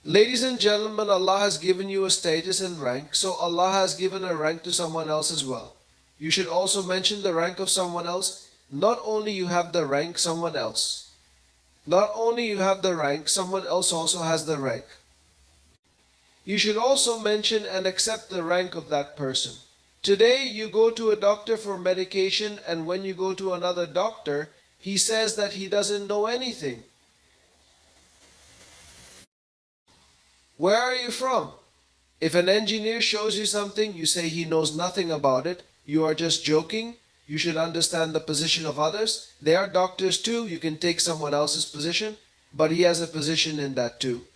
Ladies and gentlemen, Allah has given you a status and rank, so Allah has given a rank to someone else as well. You should also mention the rank of someone else. Not only you have the rank, someone else. Not only you have the rank, someone else also has the rank. You should also mention and accept the rank of that person. Today you go to a doctor for medication, and when you go to another doctor, he says that he doesn't know anything. Where are you from? If an engineer shows you something, you say he knows nothing about it, you are just joking. You should understand the position of others. They are doctors too. You can take someone else's position, but he has a position in that too.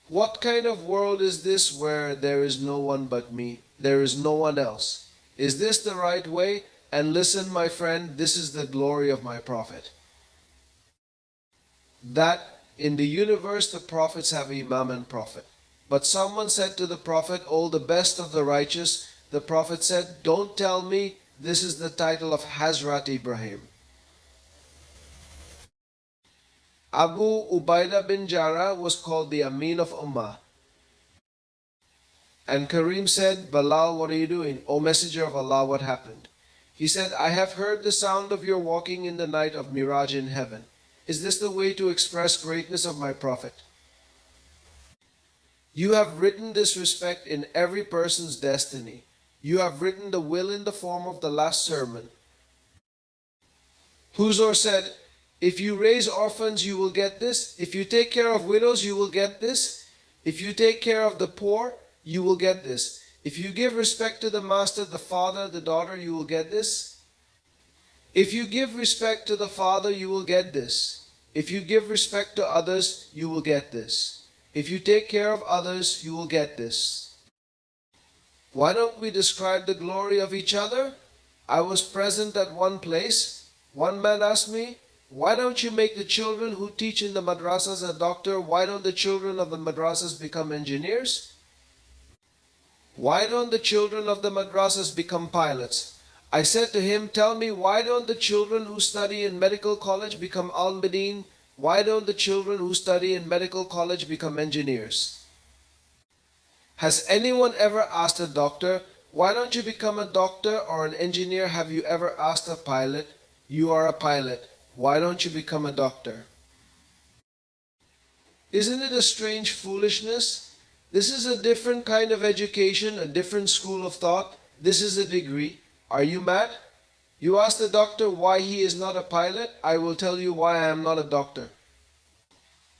What kind of world is this where there is no one but me? There is no one else. Is this the right way? And listen, my friend, this is the glory of my Prophet. That in the universe the prophets have Imam and Prophet. But someone said to the Prophet, "Oh, the best of the righteous," the Prophet said, "Don't tell me this is the title of Hazrat Ibrahim." Abu Ubaidah bin Jarrah was called the Amin of Ummah. And Karim said, "Bilal, what are you doing? O Messenger of Allah, what happened?" He said, "I have heard the sound of your walking in the night of Miraj in heaven. Is this the way to express greatness of my Prophet? You have written this respect in every person's destiny. You have written the will in the form of the last sermon." Huzur said, "If you raise orphans, you will get this. If you take care of widows, you will get this. If you take care of the poor, you will get this. If you give respect to the master, the father, the daughter, you will get this. If you give respect to the father, you will get this. If you give respect to others, you will get this. If you take care of others, you will get this." Why don't we describe the glory of each other? I was present at one place. One man asked me, "Why don't you make the children who teach in the madrasas a doctor? Why don't the children of the madrasas become engineers? Why don't the children of the madrasas become pilots?" I said to him, "Tell me, why don't the children who study in medical college become al-Madin? Why don't the children who study in medical college become engineers?" Has anyone ever asked a doctor, "Why don't you become a doctor or an engineer?" Have you ever asked a pilot, "You are a pilot, why don't you become a doctor?" Isn't it a strange foolishness? This is a different kind of education, a different school of thought. This is a degree. Are you mad? You ask the doctor why he is not a pilot. I will tell you why I am not a doctor.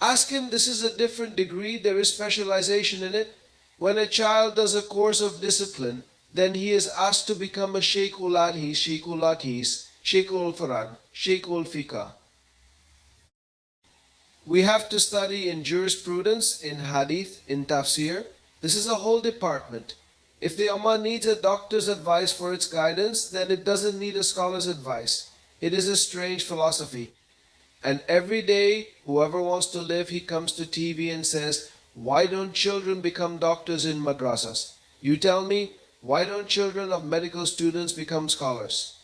Ask him, this is a different degree, there is specialization in it. When a child does a course of discipline, then he is asked to become a Sheikh ul Hadith, Sheikh ul Hadith, Sheikh ul Quran, Sheikh ul Fiqh. We have to study in jurisprudence, in hadith, in tafsir. This is a whole department. If the Ummah needs a doctor's advice for its guidance, then it doesn't need a scholar's advice. It is a strange philosophy. And every day, whoever wants to live, he comes to TV and says, "Why don't children become doctors in madrasas?" You tell me, why don't children of medical students become scholars?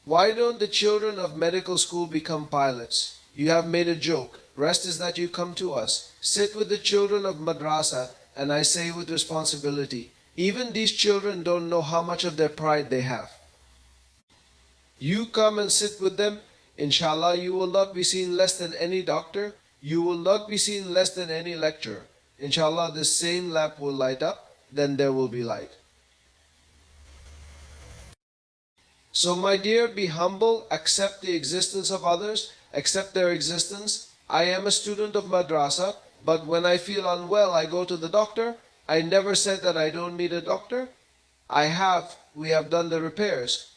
Why don't the children of medical school become pilots? You have made a joke. Rest is that you come to us. Sit with the children of madrasa, and I say with responsibility, even these children don't know how much of their pride they have. You come and sit with them. Inshallah, you will not be seen less than any doctor. You will not be seen less than any lecturer. Inshallah, this same lamp will light up, then there will be light. So my dear, be humble, accept the existence of others, accept their existence. I am a student of madrasa, but when I feel unwell, I go to the doctor. I never said that I don't need a doctor. We have done the repairs.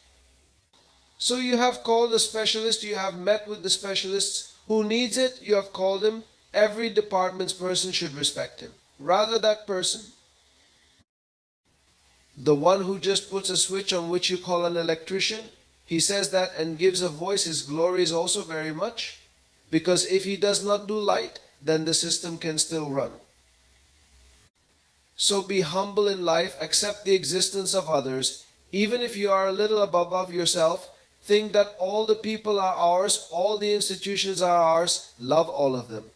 So you have called a specialist, you have met with the specialists. Who needs it? You have called him. Every department's person should respect him. Rather that person. The one who just puts a switch on which you call an electrician, he says that and gives a voice, his glory is also very much. Because if he does not do light, then the system can still run. So be humble in life, accept the existence of others. Even if you are a little above yourself, think that all the people are ours, all the institutions are ours, love all of them.